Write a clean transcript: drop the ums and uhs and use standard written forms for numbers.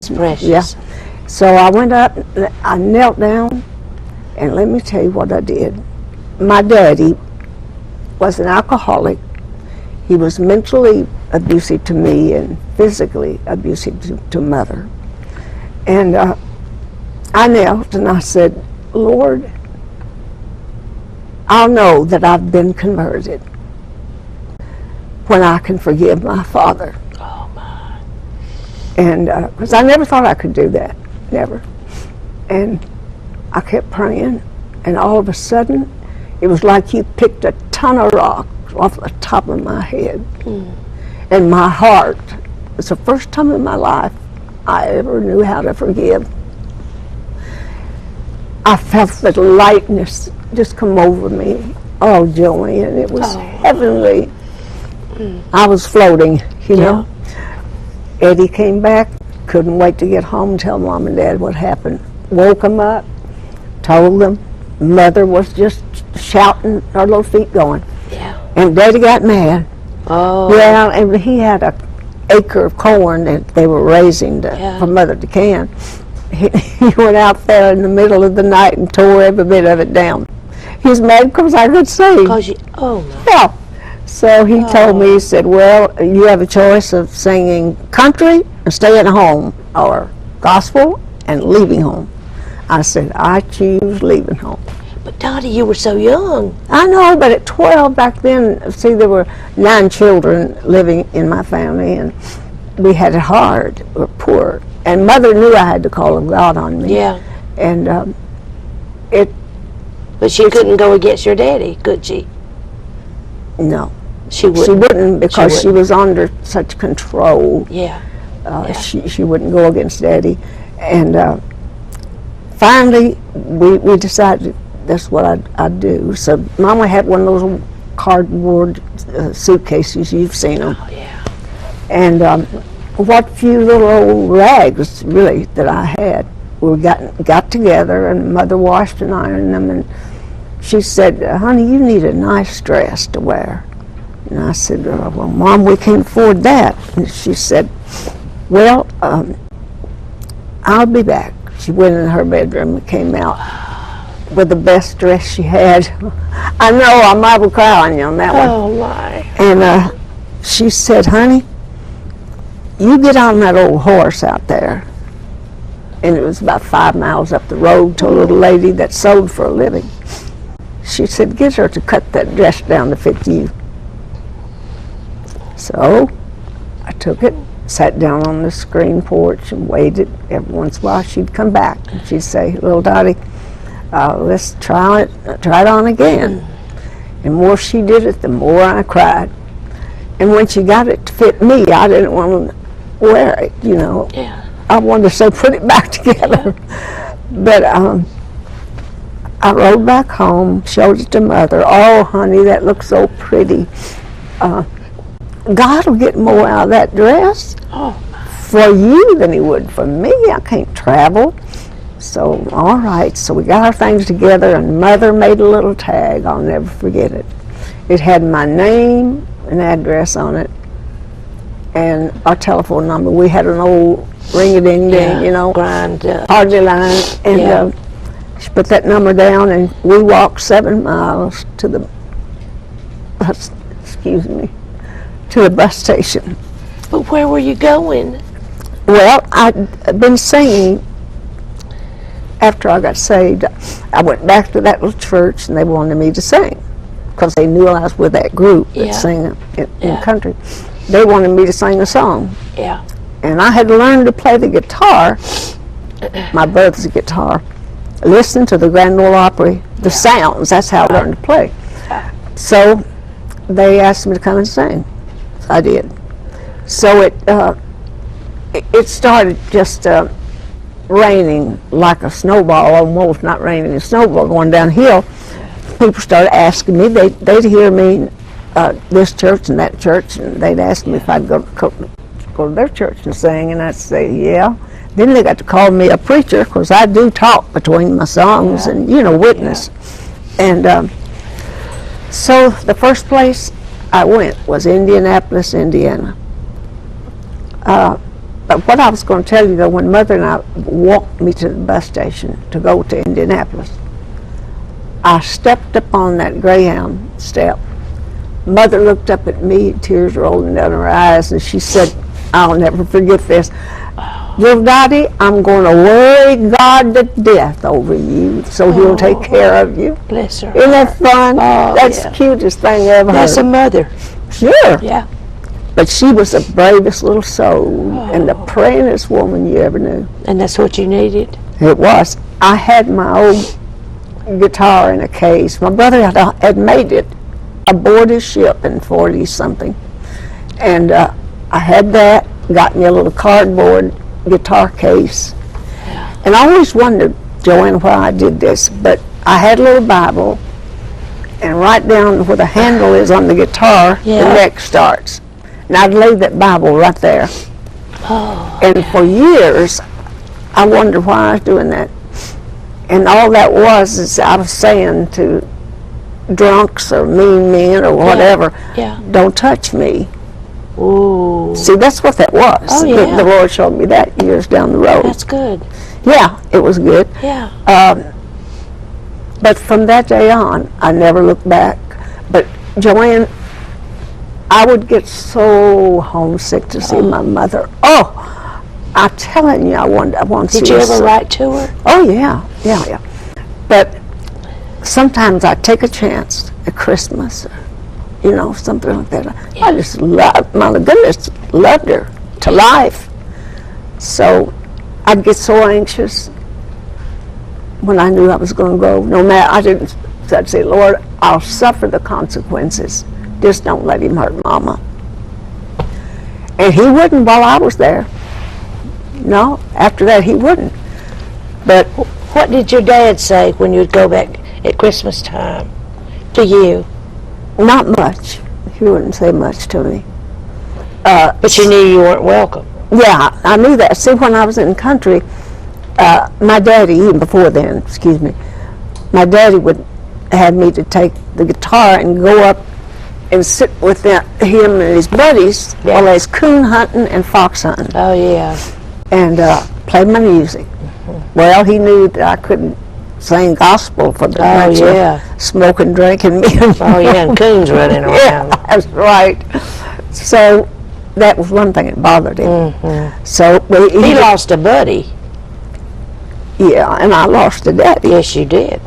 precious. Yeah. So I went up, I knelt down, and let me tell you what I did. My daddy was an alcoholic. He was mentally abusive to me and physically abusive to Mother. And I knelt and I said, Lord, I'll know that I've been converted when I can forgive my father. Oh, my. And because I never thought I could do that, never. And I kept praying, and all of a sudden, it was like you picked a ton of rocks off the top of my head. And my heart, it's the first time in my life I ever knew how to forgive. I felt the lightness just come over me. Oh, Joanne, it was heavenly. I was floating, you know. Eddie came back, couldn't wait to get home and tell Mom and Dad what happened. Woke them up, told them. Mother was just shouting, her little feet going. Yeah. And Daddy got mad. Oh. Yeah, and he had an acre of corn that they were raising for Mother to can. He went out there in the middle of the night and tore every bit of it down. He was mad because I could sing. Oh, no. Yeah. So he told me, he said, well, you have a choice of singing country and staying at home, or gospel and leaving home. I said, I choose leaving home. But Dottie, you were so young. I know, but at 12 back then, see, there were 9 children living in my family, and we had it hard. We were poor. And Mother knew I had the call of God on me. Yeah. And But she couldn't go against your daddy, could she? No. She wouldn't. She wouldn't, because she was under such control. Yeah. She wouldn't go against Daddy. And finally, we decided that's what I'd do. So Mama had one of those cardboard suitcases. You've seen them. Oh, yeah. And what few little old rags, really, that I had, we got together, and Mother washed and ironed them. And she said, honey, you need a nice dress to wear. And I said, well, Mom, we can't afford that. And she said, well, I'll be back. She went in her bedroom and came out with the best dress she had. I know, I might will cry on you on that one. Oh, my. And she said, honey, you get on that old horse out there. And it was about 5 miles up the road to a little lady that sewed for a living. She said, get her to cut that dress down to fit you. So I took it, sat down on the screen porch and waited. Every once in a while she'd come back and she'd say, little Dottie, let's try it on again. And the more she did it, the more I cried. And when she got it to fit me, I didn't want to wear it, you know. Yeah. I wanted to say, put it back together. But I rode back home, showed it to Mother. Oh, honey, that looks so pretty. God will get more out of that dress for you than he would for me. I can't travel. So, all right. So we got our things together, and Mother made a little tag. I'll never forget it. It had my name and address on it, and our telephone number. We had an old ring-a-ding-ding, you know, party line. And she put that number down, and we walked 7 miles to the bus, to the bus station. But where were you going? Well, I'd been singing after I got saved. I went back to that little church, and they wanted me to sing because they knew I was with that group that sang in country. They wanted me to sing a song. Yeah. And I had learned to play the guitar, my brother's guitar, listen to the Grand Ole Opry, the sounds. That's how I learned to play. So they asked me to come and sing. I did. So it started just raining like a snowball, almost not raining, a snowball going downhill. People started asking me. They'd hear me this church and that church, and they'd ask me if I'd go to their church and sing, and I'd say, yeah. Then they got to call me a preacher, because I do talk between my songs and, you know, witness. And so the first place I went was Indianapolis, Indiana. But what I was going to tell you, though, when Mother and I walked me to the bus station to go to Indianapolis, I stepped up on that Greyhound step. Mother looked up at me, tears rolling down her eyes, and she said, I'll never forget this. Little Dottie, I'm going to worry God to death over you so he'll take care of you. Bless her. Isn't that fun? Oh, That's yeah. the cutest thing I ever That's heard. a mother. Sure. Yeah. But she was the bravest little soul and the prayingest woman you ever knew. And that's what you needed? It was. I had my old guitar in a case. My brother had made it aboard his ship in 40-something. And I had that, got me a little cardboard guitar case. And I always wondered, Joanne, why I did this. But I had a little Bible, and right down where the handle is on the guitar, the neck starts. And I'd lay that Bible right there. Oh. And for years, I wondered why I was doing that. And all that was is I was saying to drunks or mean men or whatever, don't touch me. Ooh. See, that's what that was. Oh, yeah. The Lord showed me that years down the road. That's good. Yeah, it was good. Yeah. But from that day on, I never looked back. But Joanne, I would get so homesick to see my mother. Oh, I'm telling you, I want to see her. Did you ever write to her? Oh, yeah. But sometimes I take a chance at Christmas, or, something like that. I just loved, my goodness, loved her to life. So I'd get so anxious when I knew I was going to go. No matter, I'd say, Lord, I'll suffer the consequences. Just don't let him hurt Mama. And he wouldn't while I was there. No, after that he wouldn't. But what did your dad say when you'd go back at Christmas time to you? Not much. He wouldn't say much to me. But you knew you weren't welcome. Yeah, I knew that. See, when I was in the country, my daddy, even before then, my daddy would have me to take the guitar and go up and sit with him and his buddies while they was coon hunting and fox hunting. Oh, yeah. And play my music. Well, he knew that I couldn't sing gospel for the bunch of smoking, drinking men. Oh, yeah, and coons running around. Yeah, that's right. So that was one thing that bothered him. So he lost a buddy. Yeah, and I lost a daddy. Yes, you did.